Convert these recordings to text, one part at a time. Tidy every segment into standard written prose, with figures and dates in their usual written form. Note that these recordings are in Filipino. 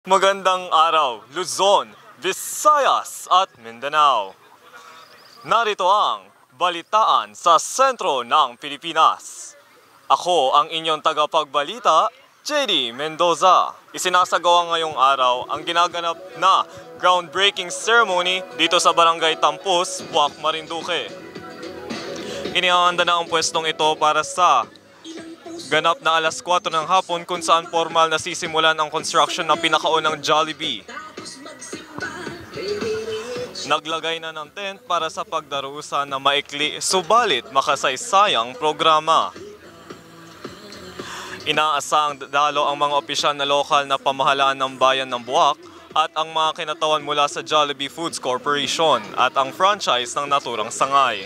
Magandang araw, Luzon, Visayas at Mindanao. Narito ang balitaan sa sentro ng Pilipinas. Ako ang inyong tagapagbalita, JD Mendoza. Isinasagawa ngayong araw ang ginaganap na groundbreaking ceremony dito sa Barangay Tampus, Buwak, Marinduque. Inihahanda na ang pwestong ito para sa ganap na alas 4 ng hapon kung saan formal na sisimulan ang construction ng pinakaunang Jollibee. Naglagay na ng tent para sa pagdarusa na maikli subalit makasaysayang programa. Inaasahang dalo ang mga opisyal na lokal na pamahalaan ng bayan ng Buwak at ang mga kinatawan mula sa Jollibee Foods Corporation at ang franchise ng naturang sangay.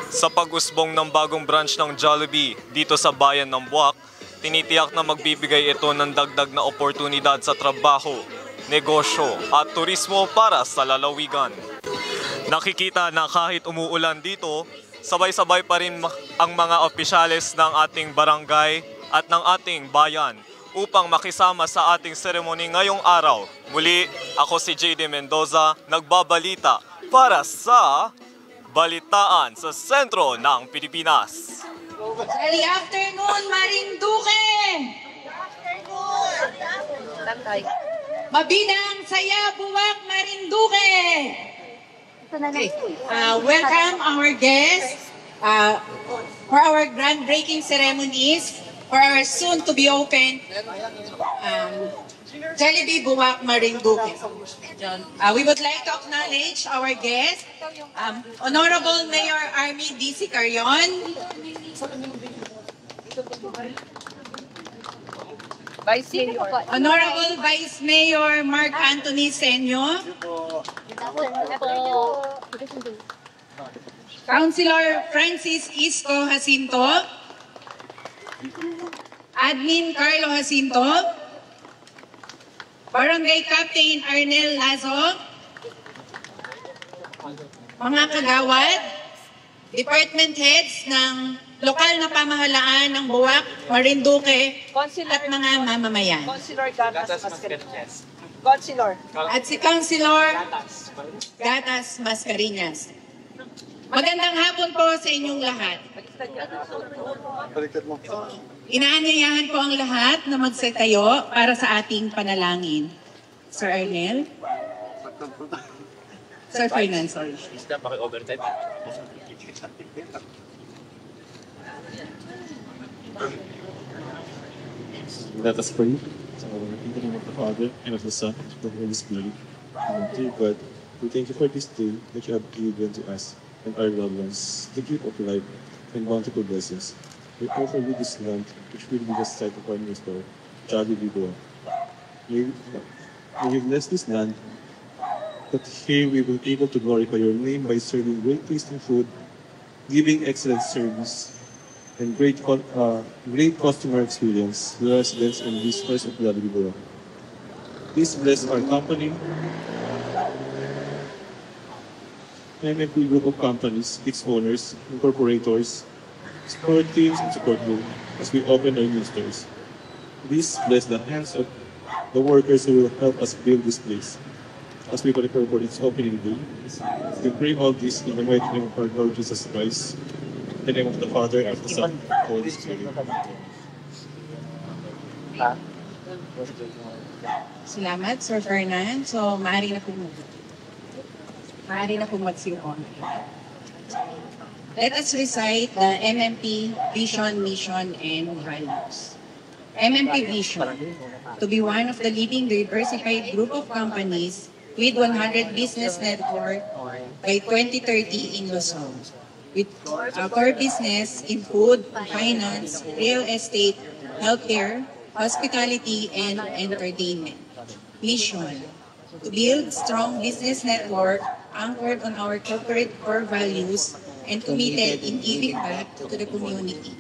Sa pag-usbong ng bagong branch ng Jollibee dito sa bayan ng Buwak, tinitiyak na magbibigay ito ng dagdag na oportunidad sa trabaho, negosyo at turismo para sa lalawigan. Nakikita na kahit umuulan dito, sabay-sabay pa rin ang mga opisyales ng ating barangay at ng ating bayan upang makisama sa ating seremony ngayong araw. Muli, ako si JD Mendoza, nagbabalita para sa Balitaan sa sentro ng Pilipinas. Early afternoon, Marinduque! Mabinang saya, Buwak, Marinduque! Okay. Welcome our guests for our groundbreaking ceremonies for our soon to be open Jollibee Buwak, Marinduque. We would like to acknowledge our guests, Honorable Mayor Army D.C. Carion, Honorable Vice Mayor Mark Anthony Senyo, Councilor Francis Isco Jacinto, Admin Carlo Jacinto, Barangay Captain Arnel Lazo, mga kagawad, department heads ng lokal na pamahalaan ng Buwak, Marinduque, at mga mamamayan. Councilor Gatas Mascarenhas. Councilor. At si Councilor Gatas Mascarenhas. Magandang hapon po sa inyong lahat. Inaanyayahan po ang lahat na magsitayo para sa ating panalangin. Sir Arnel? Sir Fernand, sorry. Let us pray. So, in the name of the Father, and of the Son, and of the Holy Spirit. Amen. Dear God, we thank you for this day that you have given to us and our loved ones, the gift of life and bountiful blessings. We offer you this land, which will be the site of our new store, Jollibee Buwak. May you bless this land, that here we will be able to glorify your name by serving great tasting food, giving excellent service, and great customer experience to the residents and visitors of Jollibee Buwak. Please bless our company, MMP group of companies, its owners, incorporators, store teams, and support group as we open our new stores. Please bless the hands of the workers who will help us build this place as we prepare for its opening day. We pray all this in the mighty name of our Lord Jesus Christ, in the name of the Father, and of the Son, and of the Holy Spirit. Salamat, Sir Fernand. So, maaari na po magsimon. Let us recite the MMP Vision, Mission, and Values. MMP Vision, to be one of the leading diversified group of companies with 100 business network by 2030 in Luzon, with our core business in food, finance, real estate, healthcare, hospitality, and entertainment. Mission, to build strong business network anchored on our corporate core values and committed in giving back to the community.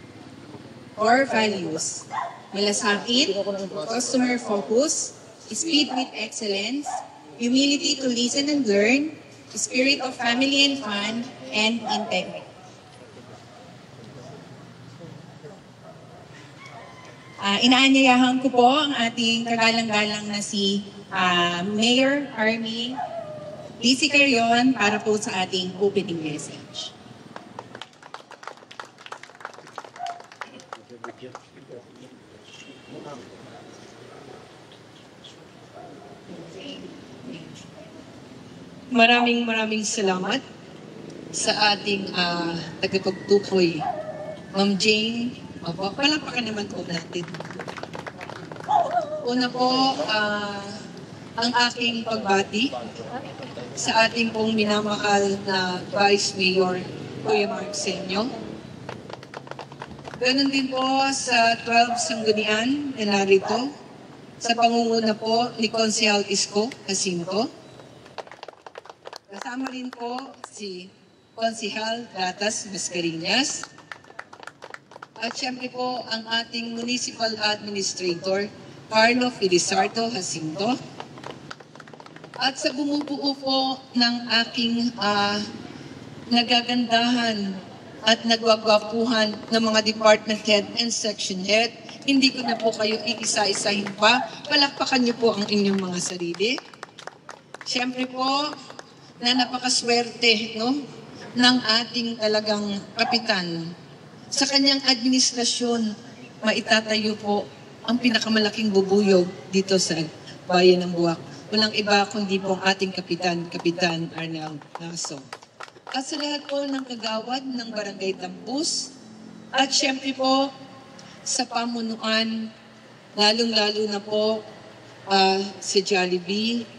Core values: malasakit, customer focus, speed with excellence, humility to listen and learn, spirit of family and fun, and integrity. Inaanyayahan ko po ang ating kagalang-galang na si Mayor Army Lizzy Carrion para po sa ating opening message. Maraming salamat sa ating tagapagtukoy, Ma'am Jane. Opo, palapakan naman po natin. Una po, ang aking pagbati sa ating pong minamahal na Vice Mayor, Kuya Mark Senyo. Ganon din po sa 12 Sanggunian na narito, sa pangunguna po ni Konsehal Isko Jacinto. Kasama rin po si Konsehal Gatas Mascareñas. At syempre po ang ating Municipal Administrator, Carlo Felizardo Jacinto. At sa bumubuo po ng aking nagagandahan at nagwagwapuhan ng mga department head and section head, hindi ko na po kayo iisa-isahin pa. Palakpakan niyo po ang inyong mga sarili. Syempre po na napakaswerte, no, ng ating talagang kapitan. Sa kanyang administrasyon, maitatayo po ang pinakamalaking bubuyog dito sa bayan ng Buwak. Walang iba kundi po ang ating kapitan, Kapitan Arnel Naso. At sa lahat po ng kagawad ng Barangay Tambus, at syempre po sa pamunuan, lalong-lalo na po si Jollibee,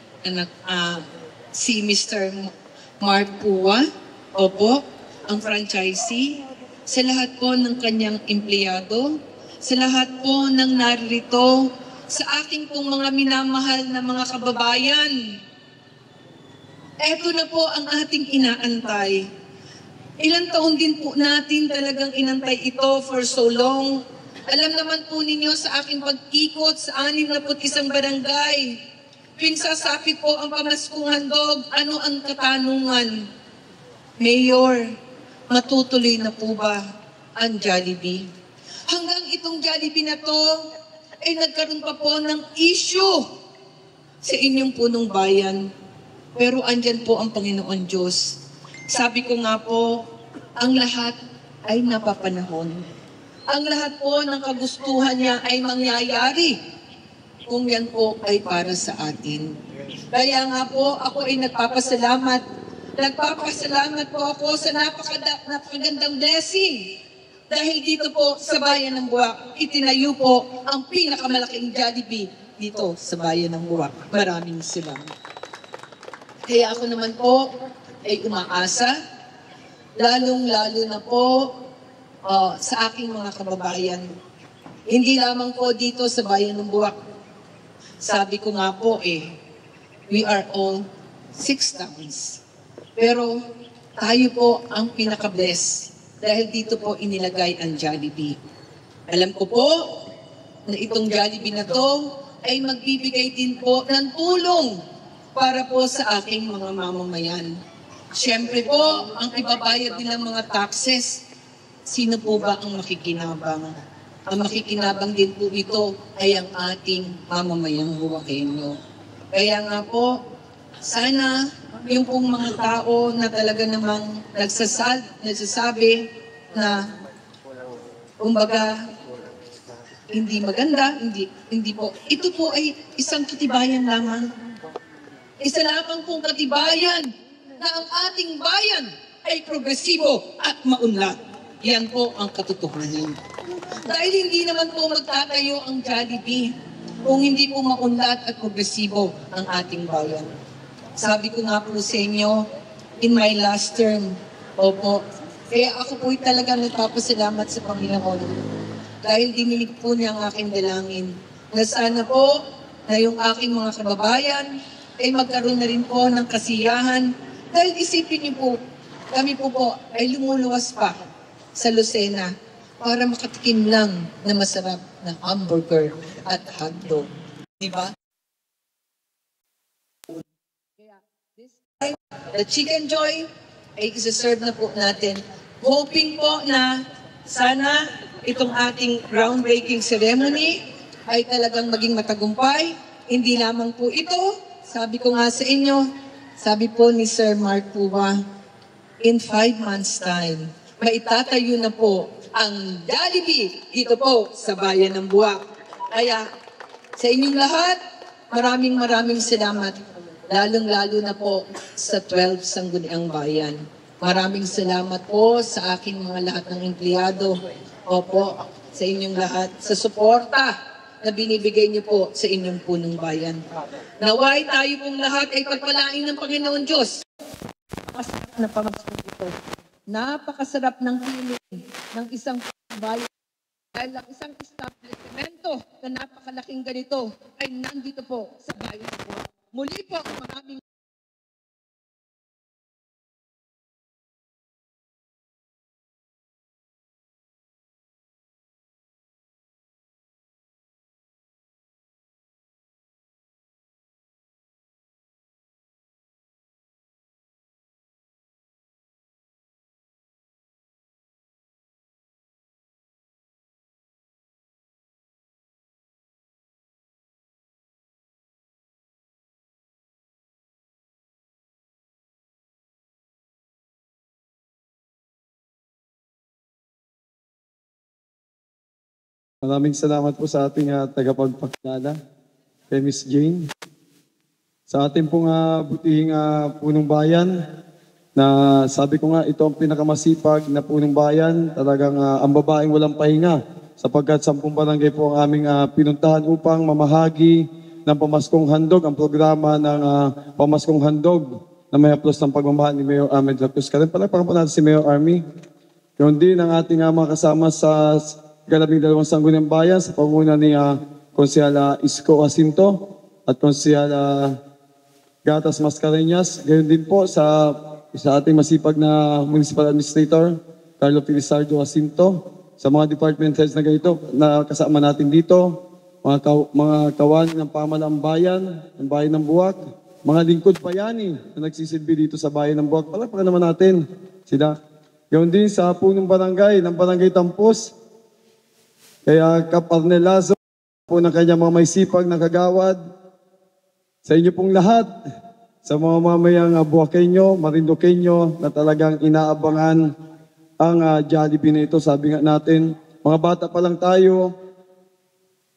si Mr. Mark Pua, opo, ang franchisee, sa lahat po ng kanyang empleyado, sa lahat po ng narito, sa aking pong mga minamahal na mga kababayan. Eto na po ang ating inaantay. Ilang taon din po natin talagang inantay ito for so long. Alam naman po ninyo sa aking pag-ikot sa 61 barangay, tuwing sasapit po ang pamaskong handog, ano ang katanungan? Mayor, matutuloy na po ba ang Jollibee? Hanggang itong Jollibee na to, ay nagkaroon pa po ng issue sa inyong punong bayan. Pero andyan po ang Panginoon Diyos. Sabi ko nga po, ang lahat ay napapanahon. Ang lahat po ng kagustuhan niya ay mangyayari kung yan po ay para sa atin. Kaya nga po, ako ay nagpapasalamat. Nagpapasalamat po ako sa napakagandang blessing. Dahil dito po sa bayan ng Buwak, itinayo po ang pinakamalaking Jollibee dito sa bayan ng Buwak. Maraming salamat. Kaya ako naman po ay umaasa, lalong-lalo na po sa aking mga kababayan. Hindi lamang po dito sa bayan ng Buwak. Sabi ko nga po we are all 6 towns. Pero tayo po ang pinaka-bless dahil dito po inilagay ang Jollibee. Alam ko po na itong Jollibee na to ay magbibigay din po ng tulong para po sa aking mga mamamayan. Siyempre po, ang ibabayad nilang mga taxes, sino po ba ang makikinabang? Ang makikinabang din po ito ay ang ating mamamayang Buwakenyo. Kaya nga po, sana yung pong mga tao na talaga namang nagsasabi na kumbaga hindi maganda, hindi po. Ito po ay isang katibayan lamang. Isa lamang pong katibayan na ang ating bayan ay progresibo at maunlad. Yan po ang katotohanan. Dahil hindi naman po magtatayo ang Jollibee kung hindi po maunlad at progresibo ang ating bayan. Sabi ko nga po sa inyo, in my last term, opo, kaya ako po'y talaga nagpapasalamat sa Panginoon dahil dininig po niya ang aking dalangin na sana po na yung aking mga kababayan ay magkaroon na rin po ng kasiyahan dahil isipin niyo po, kami po ay lumuluwas pa sa Lucena para makatikim lang na masarap na hamburger at hotdog. Diba? The Chicken Joy ay isa-serve na po natin. Hoping po na sana itong ating groundbreaking ceremony ay talagang maging matagumpay. Hindi lamang po ito, sabi ko nga sa inyo, sabi po ni Sir Mark Puwa, in 5 months time, maitatayo na po ang Jollibee dito po sa Bayan ng Buwak. Kaya sa inyong lahat, maraming salamat. Lalong-lalo na po sa 12 Sangguniang Bayan. Maraming salamat po sa aking mga lahat ng empleyado. Opo, sa inyong lahat, sa suporta na binibigay niyo po sa inyong punong bayan. Naway tayo pong lahat ay pagpalain ng Panginoon Diyos. Napakasarap na pamasko ito. Napakasarap ng feeling ng isang bayan. Dahil ang isang establishmento na napakalaking ganito ay nandito po sa bayan po. Muli po, maraming Maraming salamat po sa ating tagapagpakilala, kay Miss Jane. Sa ating pong butihing punong bayan, na sabi ko nga, ito ang pinakamasipag na punong bayan, talagang ang babaeng walang pahinga, sapagkat 10 barangay po ang aming pinuntahan upang mamahagi ng pamaskong handog, ang programa ng pamaskong handog na may aplos ng pagmamahal ni Mayor Ahmed Lacruz. Kaya palagpakan po natin si Mayor Army. Yun din ang ating mga kasama sa Ikalabing-2 Sangguniang Bayan sa panguna ni Konsehal Isko Jacinto at Konsehal Gatas Mascareñas. Gayon din po sa ating masipag na Municipal Administrator, Carlo Felizardo Jacinto, sa mga department heads na ganito na kasama natin dito, mga kawani ng pamahalaang bayan, ng Bayan ng Buwak, mga lingkod bayani na nagsisilbi dito sa Bayan ng Buwak. Palagpakan naman natin sila. Gayon din sa punong barangay ng Barangay Tampos, kaya Kap Arnelazo po ng kanyang mga may sipag na kagawad, sa inyo pong lahat, sa mga mamayang Buwakenyo, Marinduqueño na talagang inaabangan ang Jollibee na ito. Sabi nga natin, mga bata pa lang tayo,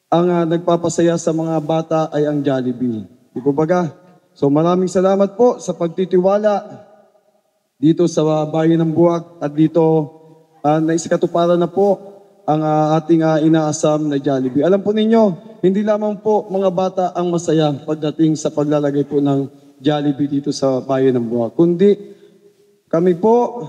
ang nagpapasaya sa mga bata ay ang Jollibee. Di po baga? So maraming salamat po sa pagtitiwala dito sa Bayan ng Buwak at dito naisikatuparan na po ang ating inaasam na Jollibee. Alam po ninyo, hindi lamang po mga bata ang masaya pagdating sa paglalagay po ng Jollibee dito sa Bayan ng Buwak, kundi kami po,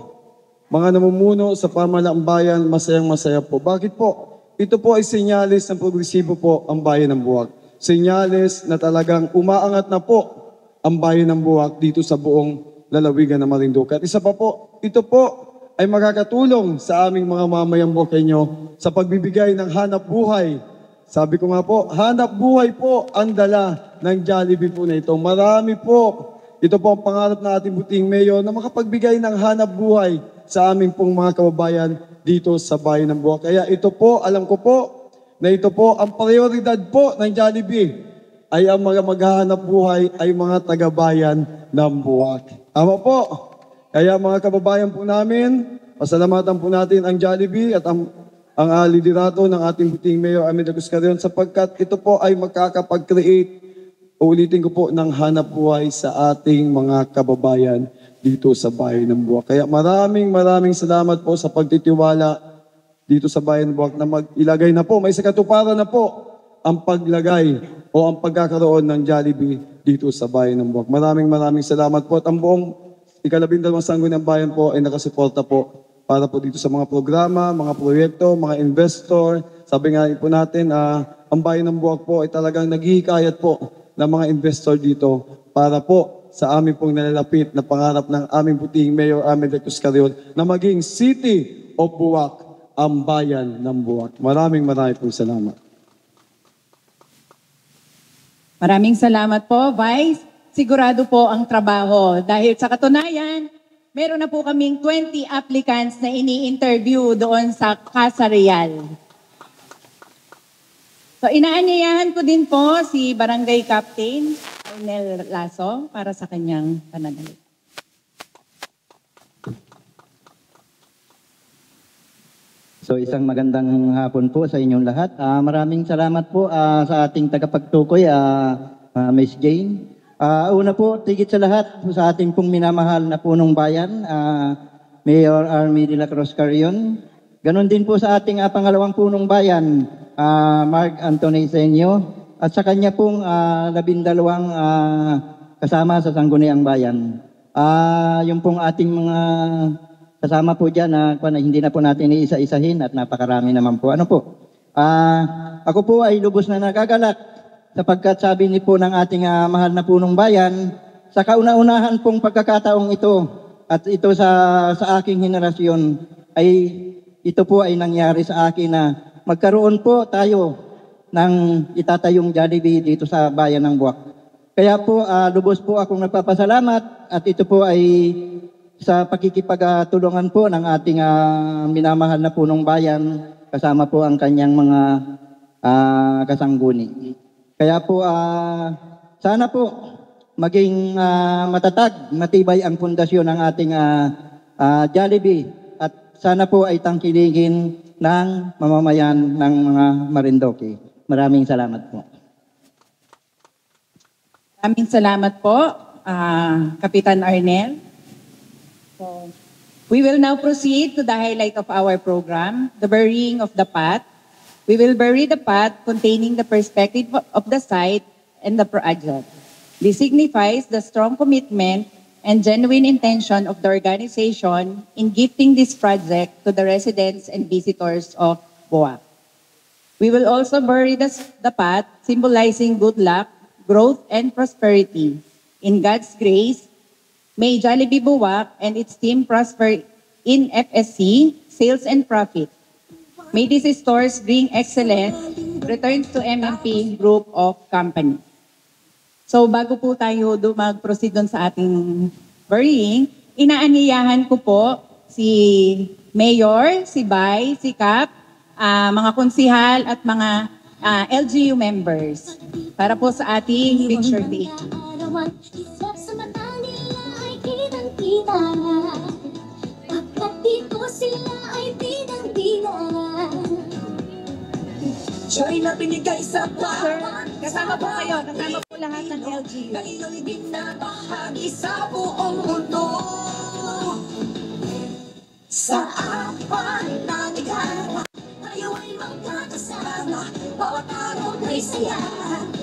mga namumuno sa pamahalaang bayan, masayang-masaya po. Bakit po? Ito po ay senyales ng progresibo po ang Bayan ng Buwak. Senyales na talagang umaangat na po ang Bayan ng Buwak dito sa buong lalawigan ng Marinduque. At isa pa po, ito po ay makakatulong sa aming mga mamayang Buwakenyo sa pagbibigay ng hanap buhay. Sabi ko nga po, hanap buhay po ang dala ng Jollibee po na ito. Marami po. Ito po ang pangarap ng ating buting mayor na makapagbigay ng hanap buhay sa aming pong mga kababayan dito sa Bayan ng Buwak. Kaya ito po, alam ko po, na ito po ang prioridad po ng Jollibee ay ang mga maghahanap buhay ay mga taga-bayan ng Buwak. Tama po. Kaya mga kababayan po namin, pasalamatan po natin ang Jollibee at ang liderato ng ating buting Mayor Ahmed Lacruz sapagkat ito po ay makakapag-create, ulitin ko po, ng hanap buhay sa ating mga kababayan dito sa Bayan ng Buwak. Kaya maraming salamat po sa pagtitiwala dito sa Bayan ng Buwak na mag-ilagay na po, may sakatuparan na po ang paglagay o ang pagkakaroon ng Jollibee dito sa Bayan ng Buwak. Maraming salamat po at ang buong Ikalabing-2 Sangguniang Bayan po ay nakasuporta po para po dito sa mga programa, mga proyekto, mga investor. Sabi nga po natin, ang Bayan ng Buwak po ay talagang naghihikayat po ng mga investor dito para po sa aming pong nalalapit na pangarap ng aming butihing Mayor Ahmed Lacruz na maging City of Buwak ang Bayan ng Buwak. Maraming pong salamat. Maraming salamat po, Vice. Sigurado po ang trabaho dahil sa katunayan, meron na po kaming 20 applicants na ini-interview doon sa Casa Real. So inaanyayahan ko din po si Barangay Captain Arnel Lasso para sa kanyang pananalita. So isang magandang hapon po sa inyong lahat. Maraming salamat po sa ating tagapagtukoy, Ms. Jane. Una po, tigit sa lahat sa ating pong minamahal na punong bayan, Mayor Army de la Cruz Carrion. Ganon din po sa ating pangalawang punong bayan, Mark Anthony Senyo, at sa kanya pong 12 kasama sa Sangguniang Bayan. Yung pong ating mga kasama po dyan na hindi na po natin iisa-isahin at napakarami naman po. Ano po? Ako po ay lubos na nagagalak sapagkat sabi ni po ng ating mahal na punong bayan, sa kauna-unahan pong pagkakataong ito at ito sa aking henerasyon ay ito po ay nangyari sa akin na magkaroon po tayo ng itatayong Jollibee dito sa bayan ng Buwak. Kaya po lubos po akong nagpapasalamat at ito po ay sa pakikipagtulungan po ng ating minamahal na punong bayan kasama po ang kanyang mga kasangguni. Kaya po, sana po maging matatag, matibay ang pundasyon ng ating Jollibee at sana po ay tangkilingin ng mamamayan ng mga Marindoque. Maraming salamat po. Maraming salamat po, Kapitan Arnel. So, we will now proceed to the highlight of our program, the burying of the pot. We will bury the pot containing the perspective of the site and the project. This signifies the strong commitment and genuine intention of the organization in gifting this project to the residents and visitors of Buwak. We will also bury the pot, symbolizing good luck, growth, and prosperity. In God's grace, may Jollibee Buwak and its team prosper in FSC, sales and profit. May these stores bring excellence, returns to MMP Group of Companies. So bago po tayo mag-proceed dun sa ating burying, inaanyayahan ko po si Mayor, si Bay, si Cap, mga konsihal at mga LGU members para po sa ating picture day. Joy na binigay sa bawat Kasama po kayo, kasama po lahat ng LGU. Ngayon binabahagi sa buong mundo. Sa apat na ligara, tayo ay magkakasama. Bawat araw may saya,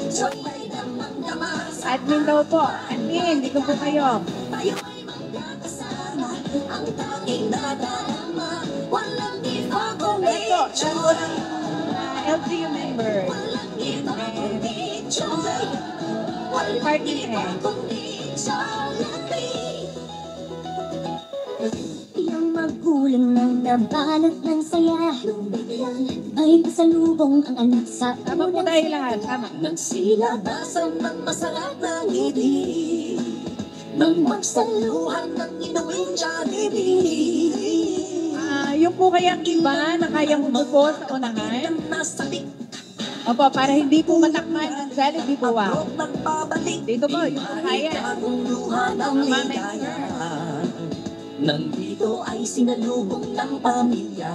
joy ay damang-dama. Admin daw po, admin, dito po kayo. Tayo ay magkakasama, ang tanging nadarama. Walang iba kundi joy. LGU member. Walang iba kundi joy. Walang Party iba head. kundi Jollibee. Iyang magulang nang nabalot ng saya. Ay pasalubong ang anak sa Tama po tayo lahat, tama. Nagsilabasan ng masarap na ngiti. Nang magsaluhan ng inuwing Jollibee. Yung po kayang iba na kayang umupo sa unahan. Nasabik Opo, para hindi po matakman ang Jollibee Buwak. nagbabalik. Dito po, yung po kaya. Bagong luha ng ligaya. Nandito ay sinalubong ng pamilya.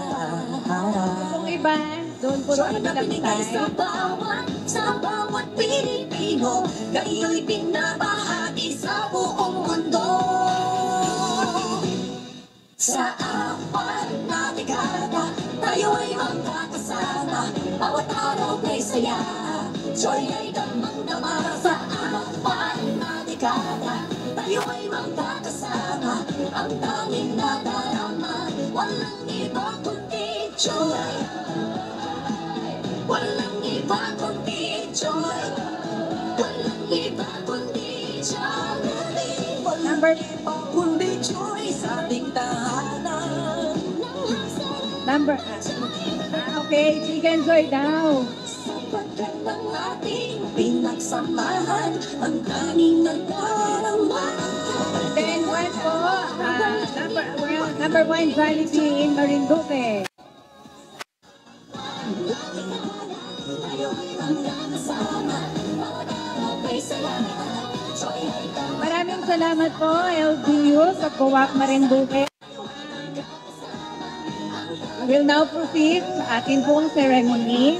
Kung iba, doon po Joy na binigay nakilagtay. sa bawat Pilipino. Kayo'y pinabahagi sa buong mundo. Sa apat na dekada, tayo ay magkakasama. Bawat araw may saya, joy ay damang-dama. Sa apat na dekada, tayo ay magkakasama. Ang tanging nadarama, walang iba kundi joy. Walang iba kundi joy. Walang iba kundi Jollibee. Number, Kundi joy sa ating tahanan. number, okay, chicken joy daw. Sapagkat ng ating pinagsamahan, ang tanging nadarama. Then one po, number one Jollibee in Marinduque. Maraming salamat po, LGU sa Buwak Marinduque. We'll now proceed sa ating pong ceremony.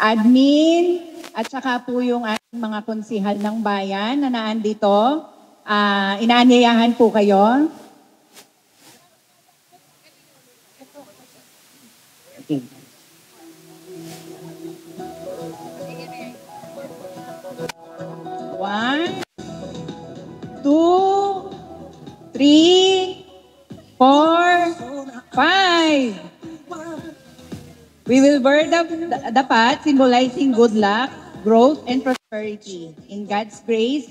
Admin at saka po yung ating mga konsihal ng bayan na naandito. Inaanyayahan po kayo. Okay. One, two, three, four, five. We will burn the pot, symbolizing good luck, growth, and prosperity. In God's grace,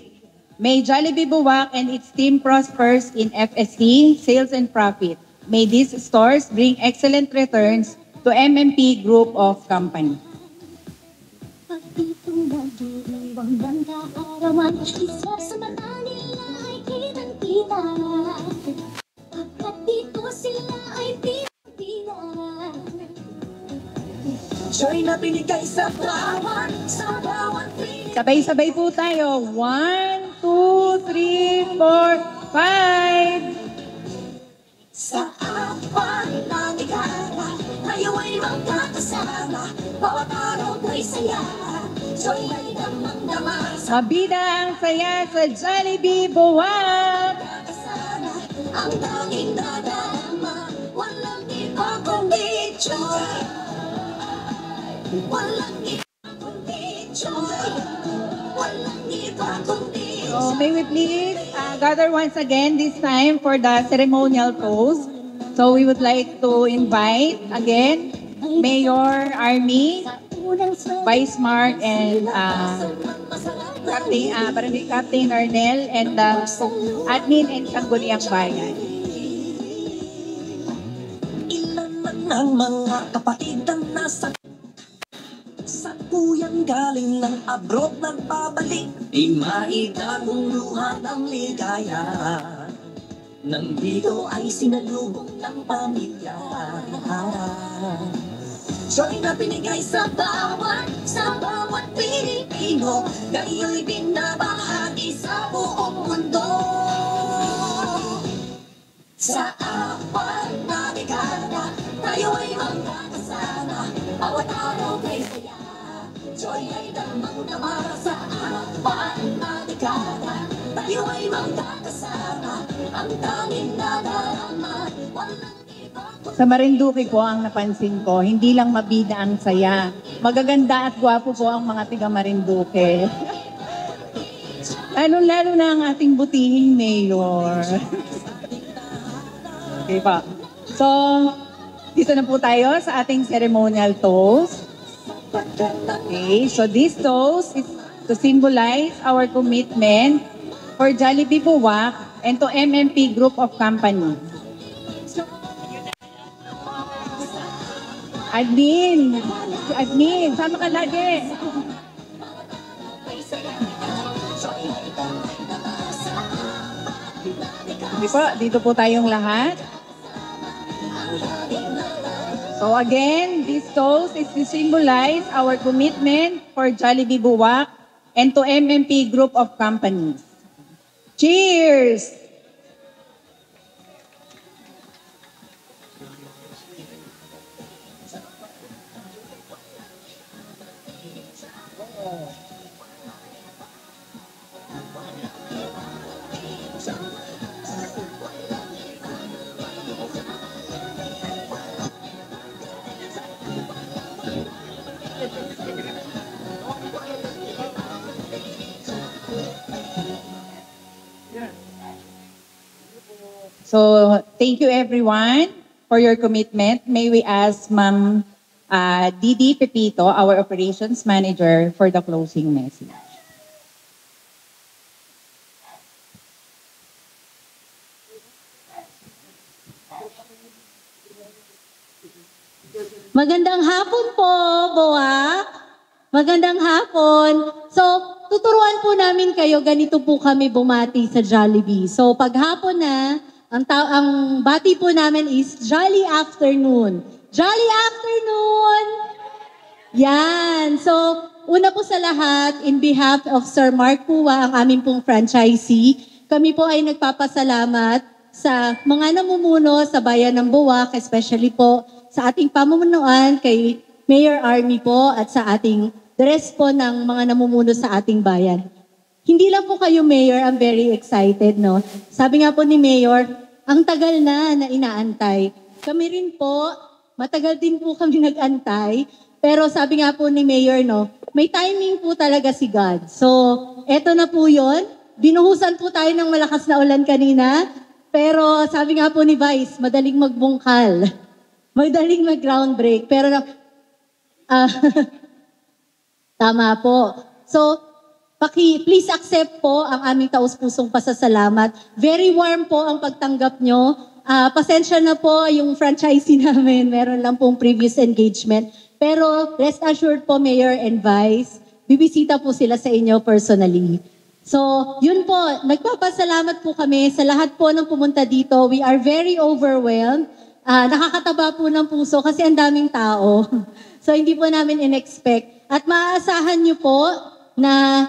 may Jollibee Buwak and its team prospers in FSC, sales, and profit. May these stores bring excellent returns to MMP Group of Company. Pag ditong nagdiriwang ng kaarawan, isa sa mata nila ay kitang-kita. Pagkat dito sila ay pinag-tila. Siya'y nabinigay sa bawat pinag. Sabay-sabay po tayo. 1, 2, 3, 4, 5. Sa apat na ligaya, tayo ay magkakasama. Bawat araw ay saya, siya'y ay damang-dama. Mabida ang saya sa Jollibee Buwak. Magkakasama, ang tanging nadama. Walang iba kundi joy. Walang iba kundi joy. Walang iba kundi joy. So may we please gather once again, this time for the ceremonial toast. So we would like to invite again Mayor Army, Vice Mark, and Barangay Captain Arnel, and Admin and Sangguniang Bayan. Ilan man ang mga kapatid ang nasa sa kuyang galing ng abroad nagbabalik, di maidagong luha ng ligaya. Nandito ay sinalubong ng pamilya. Siya'y na binigay sa bawat Pilipino, kayo'y binabahagi sa buong mundo. Sa apat na dekada, tayo ay magkakasama, bawat araw ay saya. Joy ay damang-dama sa apat na dekada. Tayo ay magkakasama, ang tanging nadarama. Walang iba. Sa Marinduque po ang napansin ko, hindi lang mabida ang saya. Magaganda at gwapo po ang mga tiga Marinduque. Lalo-lalo na ang ating butihing mayor. Okay pa. So, dito na po tayo sa ating ceremonial toast. Okay, so this toast is to symbolize our commitment for Jollibee Buwak and to MMP Group of Company. Admin, sama ka lagi. Dito po tayong lahat. So again, this toast is to symbolize our commitment for Jollibee Buwak and to MMP Group of Companies. Cheers! So thank you everyone for your commitment. May we ask Ma'am Didi Pepito, our operations manager, for the closing message. Magandang hapon po, Boak. Magandang hapon. So, tuturuan po namin kayo, ganito po kami bumati sa Jollibee. So, pag hapon na, ang bati po namin is Jolly Afternoon. Jolly Afternoon! Yan. So, una po sa lahat, in behalf of Sir Mark Pua, ang aming pong franchisee, kami po ay nagpapasalamat sa mga namumuno sa bayan ng Buwak, especially po sa ating pamumunuan kay Mayor Army po at sa ating the rest po ng mga namumuno sa ating bayan. Hindi lang po kayo, Mayor, I'm very excited, no? Sabi nga po ni Mayor, ang tagal na inaantay. Kami rin po, matagal din po kami nag-antay, pero sabi nga po ni Mayor, no, may timing po talaga si God. So, eto na po yon. Binuhusan po tayo ng malakas na ulan kanina, pero sabi nga po ni Vice, madaling magbungkal. Madaling mag-ground break. Pero, tama po. So, please accept po ang aming taus-pusong pasasalamat. Very warm po ang pagtanggap nyo. Pasensya na po yung franchisee namin. Meron lang pong previous engagement. Pero rest assured po, Mayor and Vice, bibisita po sila sa inyo personally. So, yun po. Nagpapasalamat po kami sa lahat po ng pumunta dito. We are very overwhelmed. Nakakataba po ng puso kasi ang daming tao. So, hindi po namin in-expect. At maaasahan nyo po na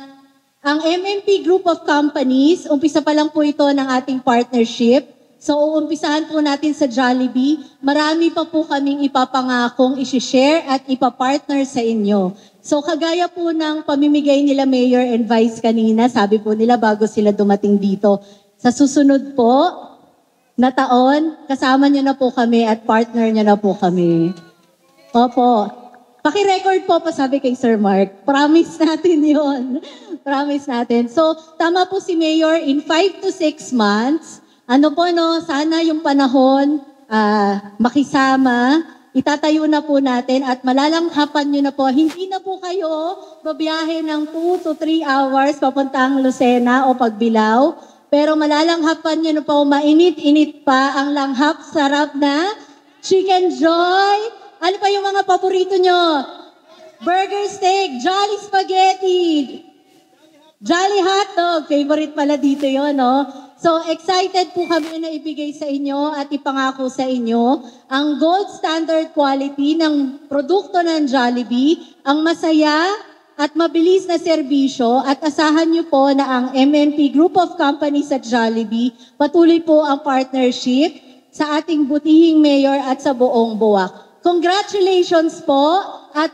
ang MMP Group of Companies, umpisa pa lang po ito ng ating partnership. So, uumpisahan po natin sa Jollibee. Marami pa po kaming ipapangakong isi-share at ipapartner sa inyo. So, kagaya po ng pamimigay nila Mayor and Vice kanina, sabi po nila bago sila dumating dito. Sa susunod po na taon, kasama nyo na po kami at partner nyo na po kami. Opo. Paki-record po, pasabi kay Sir Mark. Promise natin yon. Promise natin. So, tama po si Mayor, in 5 to 6 months, sana yung panahon makisama, itatayo na po natin at malalanghapan nyo na po. Hindi na po kayo babiyahe ng 2 to 3 hours papuntang Lucena o Pagbilao. Pero malalanghapan nyo na po, mainit-init pa ang langhap, sarap na Chicken Joy. Ano pa yung mga paborito nyo? Burger steak, Jolly Spaghetti, Jolly Hotdog. Favorite pala dito yon, no? So, excited po kami na ibigay sa inyo at ipangako sa inyo ang gold standard quality ng produkto ng Jollibee, ang masaya at mabilis na serbisyo at asahan niyo po na ang MNP Group of Companies at Jollibee patuloy po ang partnership sa ating butihing mayor at sa buong Buwak. Congratulations po at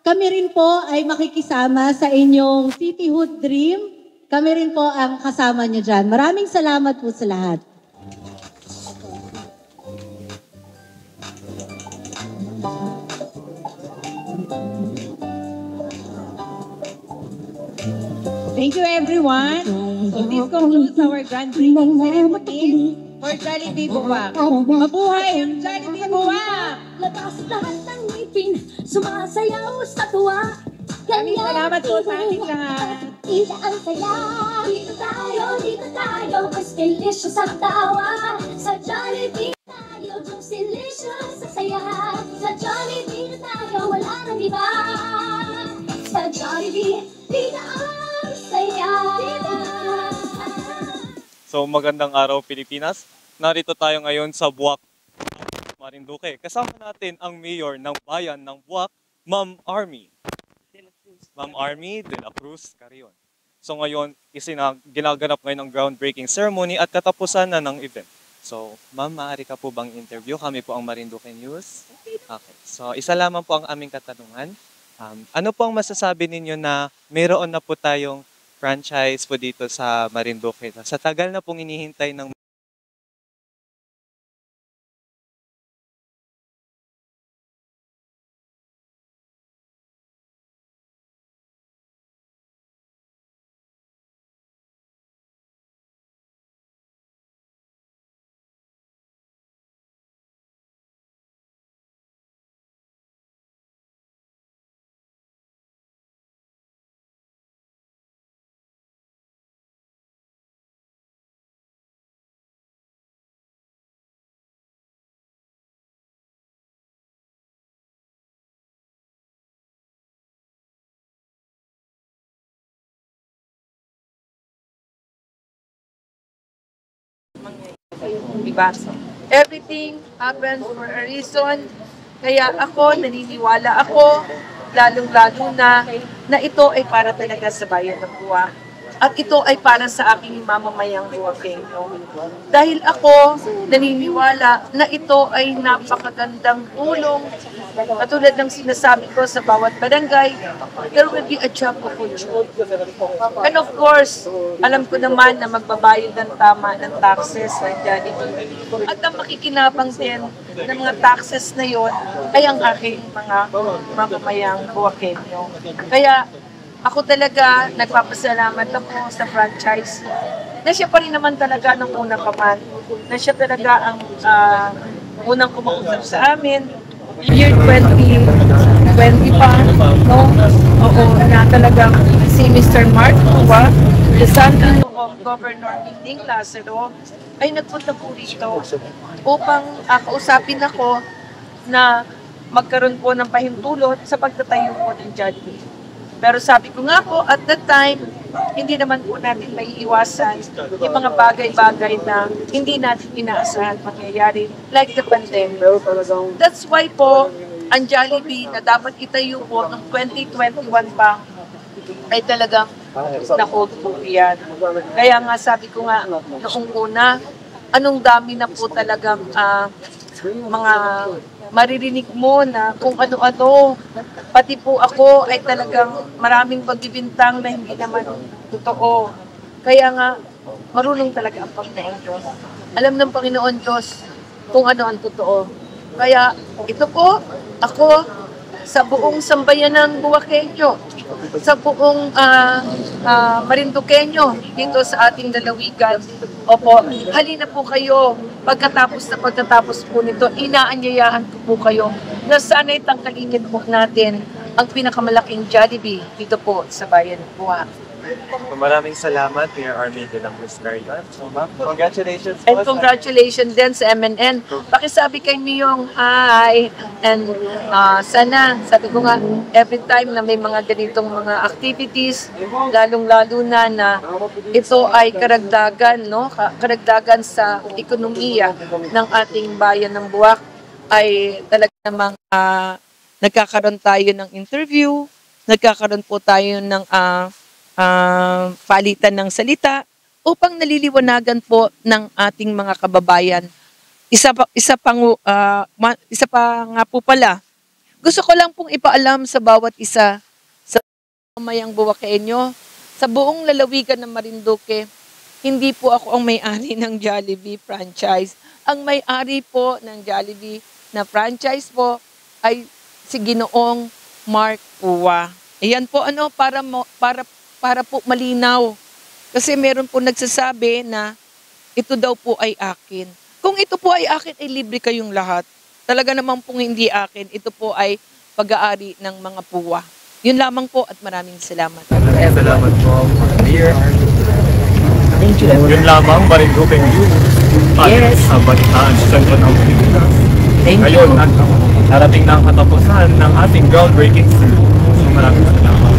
kami rin po ay makikisama sa inyong cityhood dream. Kami rin po ang kasama niyo dyan. Maraming salamat po sa lahat. Thank you, everyone. So this concludes our grand greeting ceremony for Jollibee Buwak. Mabuhay ang Jollibee Buwak! Labas lahat ng ngipin, sumasayaw sa tuwa. Maraming salamat po sa ating lahat. Ina ang saya. Dito tayo, mas delicious ang tawa. Sa Jollibee tayo, delicious sa saya. Sa Jollibee tayo, wala nang iba. Sa Jollibee, dito ang saya. So magandang araw Pilipinas. Narito tayo ngayon sa Buwak, Marinduque. Kasama natin ang mayor ng bayan ng Buwak, Ma'am Army. Ma'am Army de la Cruz Carrion. So ngayon, ginaganap ngayon ang groundbreaking ceremony at katapusan na ng event. So, ma'am, maaari ka po bang interview? Kami po ang Marinduque News. Okay. So, isa lamang po ang aming katanungan. Ano po ang masasabi ninyo na mayroon na po tayong franchise po dito sa Marinduque? Sa tagal na pong inihintay ng Diba? Everything happens for a reason. Kaya ako, naniniwala ako, lalong-lalo na ito ay para talaga sa bayan ng Buwak. At ito ay para sa aking mamamayang Buwakenyo. Dahil ako naniniwala na ito ay napakagandang tulong. Katulad ng sinasabi ko sa bawat barangay, there will be a job opportunity. And of course, alam ko naman na magbabayad ng tama ng taxes ng Jollibee. At ang makikinabang din ng mga taxes na yon ay ang aking mga mamamayang Buwakenyo. Kaya ako talaga nagpapasalamat ako sa franchise na siya pa rin naman talaga ng unang kaman, na siya talaga ang unang kumausap sa amin. Year 2020 pa, no? Oo, na talagang si Mr. Mark Uwa, the son of Governor Pinding Lazaro, ay nagpunta po rito upang kausapin ako na magkaroon po ng pahintulot sa pagtatayo po ng Jollibee. Pero sabi ko nga po, at that time, hindi naman po natin may iwasan yung mga bagay-bagay na hindi natin inaasahan mangyayari, like the pandemic. That's why po, ang Jollibee na dapat itayo po noong 2021 pa, ay talagang na-hold po yan. Kaya nga sabi ko nga, noong una, anong dami na po talagang mga maririnig mo na kung ano-ano. Pati po ako ay talagang maraming pagbibintang na hindi naman totoo. Kaya nga, marunong talaga ang Panginoon Diyos. Alam ng Panginoon Diyos kung ano ang totoo. Kaya ito po, ako, sa buong sambayan ng Buwakenyo, sa buong Marinduqueño, dito sa ating lalawigan. Opo, halina po kayo. Pagkatapos po nito, inaanyayahan ko po kayo na sana'y tangkalinin po natin ang pinakamalaking Jollibee dito po sa bayan ng Buwak. Maraming salamat, Mayor Armin de la Cruz Carion. Congratulations. And congratulations din sa MNN. Pakisabi kay Miyong hi. And sana, sabi ko nga, every time na may mga ganitong mga activities, lalong-lalo na ito ay karagdagan, no? Karagdagan sa ekonomiya ng ating bayan ng Buwak, ay talaga namang nagkakaroon tayo ng interview, nagkakaroon po tayo ng palitan ng salita upang naliliwanagan po ng ating mga kababayan. Isa pa nga po pala, gusto ko lang pong ipaalam sa bawat isa sa mamayang Buwakenyo, sa buong lalawigan ng Marinduque, hindi po ako ang may-ari ng Jollibee franchise. Ang may-ari po ng Jollibee na franchise po ay si Ginoong Mark Uwa. Ayan po para po malinaw. Kasi meron po nagsasabi na ito daw po ay akin. Kung ito po ay akin, ay libre kayong lahat. Talaga naman pong hindi akin. Ito po ay pag-aari ng mga puwa. Yun lamang po at maraming salamat. Salamat po, Mayor. Yun lamang, Marinduque News. Yes. Sa balitaan sa sentro ng Pilipinas. Ngayon, narating na ang katapusan ng ating groundbreaking service. So maraming salamat.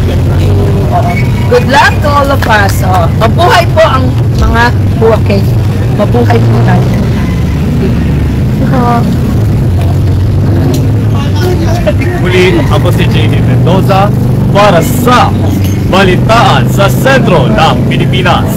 Good luck to all of us. Mabuhay po ang mga Buwakenyo. Mabuhay po tayo. Muli, ako si Jamie Mendoza para sa Balitaan sa Sentro ng Pilipinas.